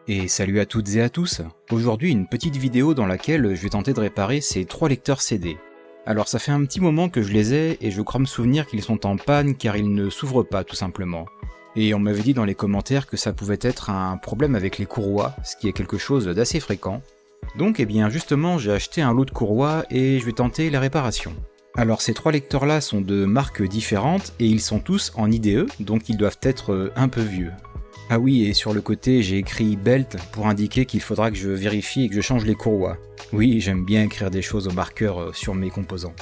Et salut à toutes et à tous. Aujourd'hui une petite vidéo dans laquelle je vais tenter de réparer ces 3 lecteurs CD. Alors ça fait un petit moment que je les ai et je crois me souvenir qu'ils sont en panne car ils ne s'ouvrent pas tout simplement. Et on m'avait dit dans les commentaires que ça pouvait être un problème avec les courroies, ce qui est quelque chose d'assez fréquent. Donc justement j'ai acheté un lot de courroies et je vais tenter la réparation. Alors ces 3 lecteurs là sont de marques différentes et ils sont tous en IDE, donc ils doivent être un peu vieux. Ah oui, et sur le côté, j'ai écrit Belt pour indiquer qu'il faudra que je vérifie et que je change les courroies. Oui, j'aime bien écrire des choses au marqueur sur mes composants.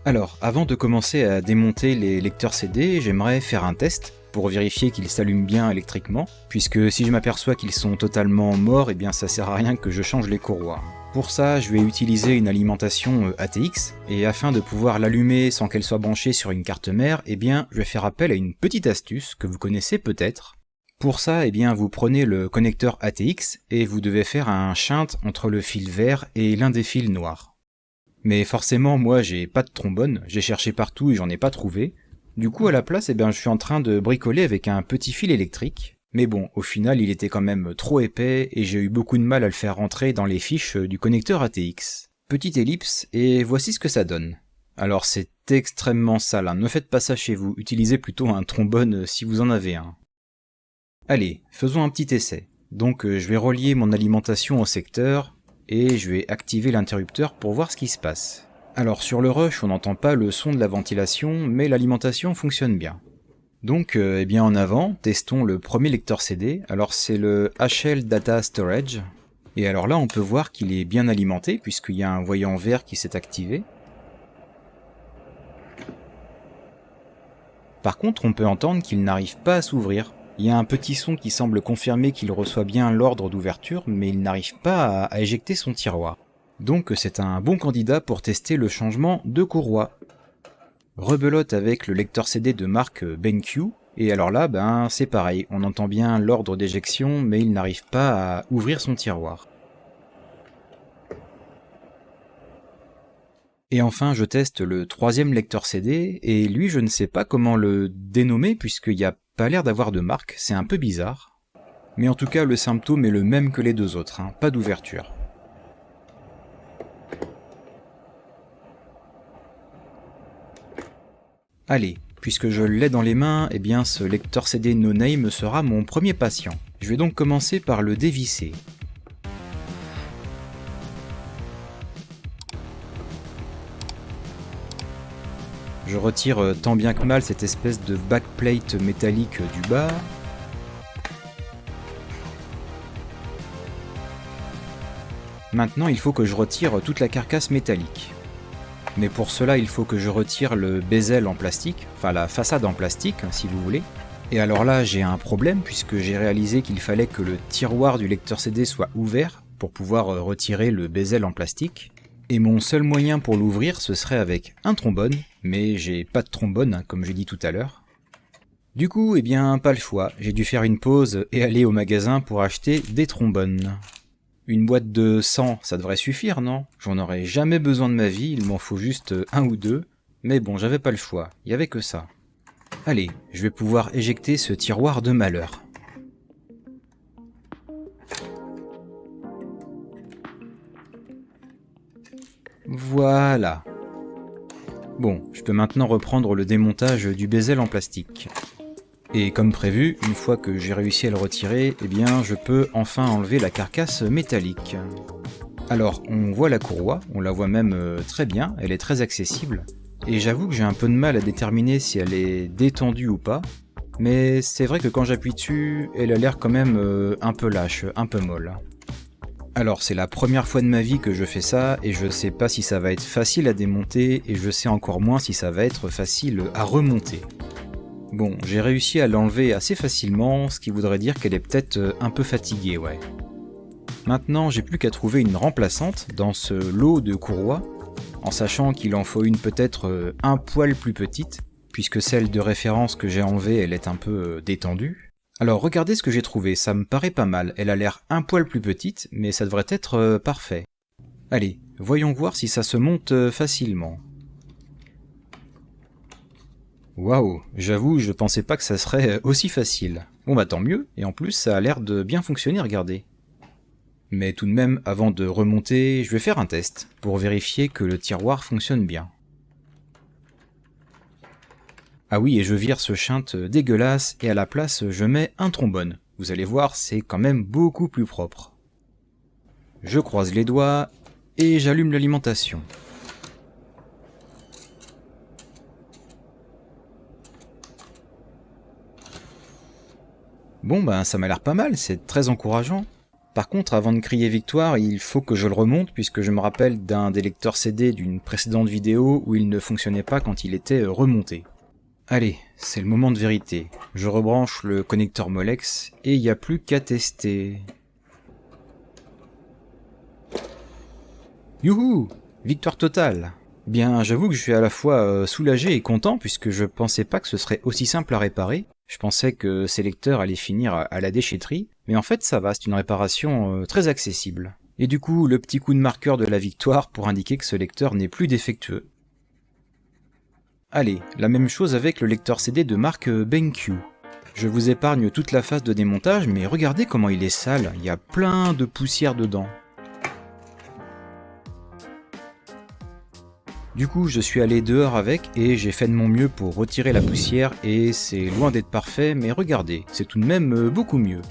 Alors, avant de commencer à démonter les lecteurs CD, j'aimerais faire un test pour vérifier qu'ils s'allument bien électriquement, puisque si je m'aperçois qu'ils sont totalement morts, ça sert à rien que je change les courroies. Pour ça, je vais utiliser une alimentation ATX, et afin de pouvoir l'allumer sans qu'elle soit branchée sur une carte mère, je vais faire appel à une petite astuce que vous connaissez peut-être. Pour ça, vous prenez le connecteur ATX et vous devez faire un shunt entre le fil vert et l'un des fils noirs. Mais forcément, moi j'ai pas de trombone, j'ai cherché partout et j'en ai pas trouvé. Du coup, à la place, je suis en train de bricoler avec un petit fil électrique. Mais bon, au final, il était quand même trop épais et j'ai eu beaucoup de mal à le faire rentrer dans les fiches du connecteur ATX. Petite ellipse, et voici ce que ça donne. Alors c'est extrêmement sale, hein. Ne faites pas ça chez vous, utilisez plutôt un trombone si vous en avez un. Allez, faisons un petit essai. Donc je vais relier mon alimentation au secteur et je vais activer l'interrupteur pour voir ce qui se passe. Alors sur le rush, on n'entend pas le son de la ventilation, mais l'alimentation fonctionne bien. Donc en avant, testons le premier lecteur CD. Alors c'est le HL Data Storage. Et alors là, on peut voir qu'il est bien alimenté puisqu'il y a un voyant vert qui s'est activé. Par contre, on peut entendre qu'il n'arrive pas à s'ouvrir. Il y a un petit son qui semble confirmer qu'il reçoit bien l'ordre d'ouverture, mais il n'arrive pas à éjecter son tiroir. Donc c'est un bon candidat pour tester le changement de courroie. Rebelote avec le lecteur CD de marque BenQ, et alors là, c'est pareil, on entend bien l'ordre d'éjection, mais il n'arrive pas à ouvrir son tiroir. Et enfin, je teste le troisième lecteur CD, et lui, je ne sais pas comment le dénommer, puisqu'il n'y a pas l'air d'avoir de marque, c'est un peu bizarre. Mais en tout cas, le symptôme est le même que les deux autres, hein, pas d'ouverture. Allez, puisque je l'ai dans les mains, ce lecteur CD No Name sera mon premier patient. Je vais donc commencer par le dévisser. Je retire tant bien que mal cette espèce de backplate métallique du bas. Maintenant, il faut que je retire toute la carcasse métallique. Mais pour cela, il faut que je retire le bezel en plastique, enfin la façade en plastique, si vous voulez. Et alors là, j'ai un problème puisque j'ai réalisé qu'il fallait que le tiroir du lecteur CD soit ouvert pour pouvoir retirer le bezel en plastique. Et mon seul moyen pour l'ouvrir, ce serait avec un trombone, mais j'ai pas de trombone, comme j'ai dit tout à l'heure. Du coup, pas le choix, j'ai dû faire une pause et aller au magasin pour acheter des trombones. Une boîte de 100, ça devrait suffire, non? J'en aurais jamais besoin de ma vie, il m'en faut juste un ou deux, mais bon, j'avais pas le choix, il y avait que ça. Allez, je vais pouvoir éjecter ce tiroir de malheur. Voilà. Bon, je peux maintenant reprendre le démontage du bezel en plastique. Et comme prévu, une fois que j'ai réussi à le retirer, je peux enfin enlever la carcasse métallique. Alors, on voit la courroie, on la voit même très bien, elle est très accessible. Et j'avoue que j'ai un peu de mal à déterminer si elle est détendue ou pas, mais c'est vrai que quand j'appuie dessus, elle a l'air quand même un peu lâche, un peu molle. Alors c'est la première fois de ma vie que je fais ça, et je sais pas si ça va être facile à démonter, et je sais encore moins si ça va être facile à remonter. Bon, j'ai réussi à l'enlever assez facilement, ce qui voudrait dire qu'elle est peut-être un peu fatiguée, ouais. Maintenant, j'ai plus qu'à trouver une remplaçante dans ce lot de courroies, en sachant qu'il en faut une peut-être un poil plus petite, puisque celle de référence que j'ai enlevée, elle est un peu détendue. Alors regardez ce que j'ai trouvé, ça me paraît pas mal, elle a l'air un poil plus petite, mais ça devrait être parfait. Allez, voyons voir si ça se monte facilement. Waouh, j'avoue, je pensais pas que ça serait aussi facile. Bon bah tant mieux, et en plus ça a l'air de bien fonctionner, regardez. Mais tout de même, avant de remonter, je vais faire un test, pour vérifier que le tiroir fonctionne bien. Ah oui, et je vire ce chinte dégueulasse, et à la place, je mets un trombone. Vous allez voir, c'est quand même beaucoup plus propre. Je croise les doigts, et j'allume l'alimentation. Bon ben ça m'a l'air pas mal, c'est très encourageant. Par contre, avant de crier victoire, il faut que je le remonte puisque je me rappelle d'un des lecteurs CD d'une précédente vidéo où il ne fonctionnait pas quand il était remonté. Allez, c'est le moment de vérité. Je rebranche le connecteur Molex et il n'y a plus qu'à tester. Youhou! Victoire totale! Bien, j'avoue que je suis à la fois soulagé et content puisque je pensais pas que ce serait aussi simple à réparer. Je pensais que ces lecteurs allaient finir à la déchetterie, mais en fait ça va, c'est une réparation très accessible. Et du coup, le petit coup de marqueur de la victoire pour indiquer que ce lecteur n'est plus défectueux. Allez, la même chose avec le lecteur CD de marque BenQ. Je vous épargne toute la phase de démontage, mais regardez comment il est sale, il y a plein de poussière dedans. Du coup, je suis allé dehors avec et j'ai fait de mon mieux pour retirer la poussière et c'est loin d'être parfait, mais regardez, c'est tout de même beaucoup mieux.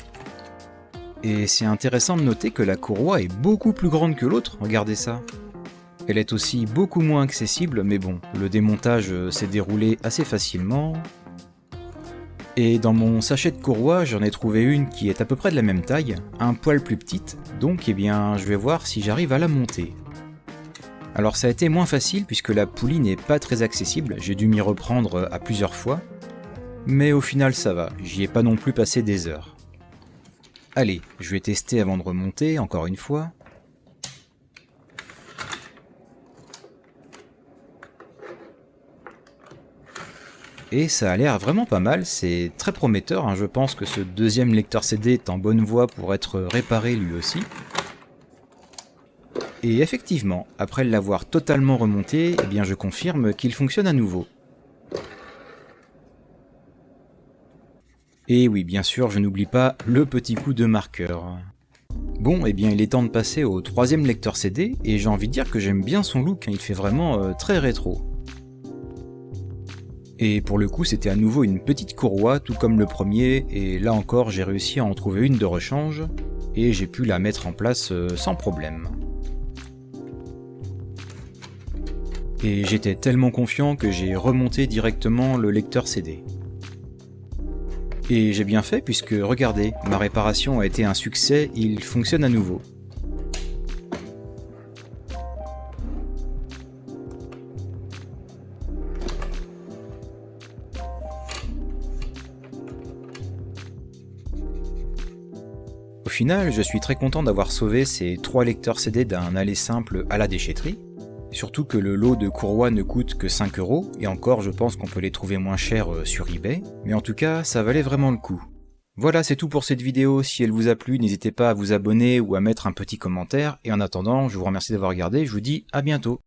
Et c'est intéressant de noter que la courroie est beaucoup plus grande que l'autre, regardez ça. Elle est aussi beaucoup moins accessible, mais bon, le démontage s'est déroulé assez facilement. Et dans mon sachet de courroie, j'en ai trouvé une qui est à peu près de la même taille, un poil plus petite, donc eh bien, je vais voir si j'arrive à la monter. Alors ça a été moins facile puisque la poulie n'est pas très accessible, j'ai dû m'y reprendre à plusieurs fois, mais au final ça va, j'y ai pas non plus passé des heures. Allez, je vais tester avant de remonter, encore une fois. Et ça a l'air vraiment pas mal, c'est très prometteur, hein. Je pense que ce deuxième lecteur CD est en bonne voie pour être réparé lui aussi. Et effectivement, après l'avoir totalement remonté, eh bien je confirme qu'il fonctionne à nouveau. Et oui, bien sûr, je n'oublie pas le petit coup de marqueur. Bon, eh bien il est temps de passer au troisième lecteur CD, et j'ai envie de dire que j'aime bien son look, il fait vraiment très rétro. Et pour le coup, c'était à nouveau une petite courroie, tout comme le premier, et là encore j'ai réussi à en trouver une de rechange, et j'ai pu la mettre en place sans problème. Et j'étais tellement confiant que j'ai remonté directement le lecteur CD. Et j'ai bien fait puisque, regardez, ma réparation a été un succès, il fonctionne à nouveau. Au final, je suis très content d'avoir sauvé ces 3 lecteurs CD d'un aller simple à la déchetterie. Surtout que le lot de courroies ne coûte que 5 €, et encore je pense qu'on peut les trouver moins chers sur eBay, mais en tout cas ça valait vraiment le coup. Voilà, c'est tout pour cette vidéo, si elle vous a plu, n'hésitez pas à vous abonner ou à mettre un petit commentaire, et en attendant, je vous remercie d'avoir regardé, je vous dis à bientôt.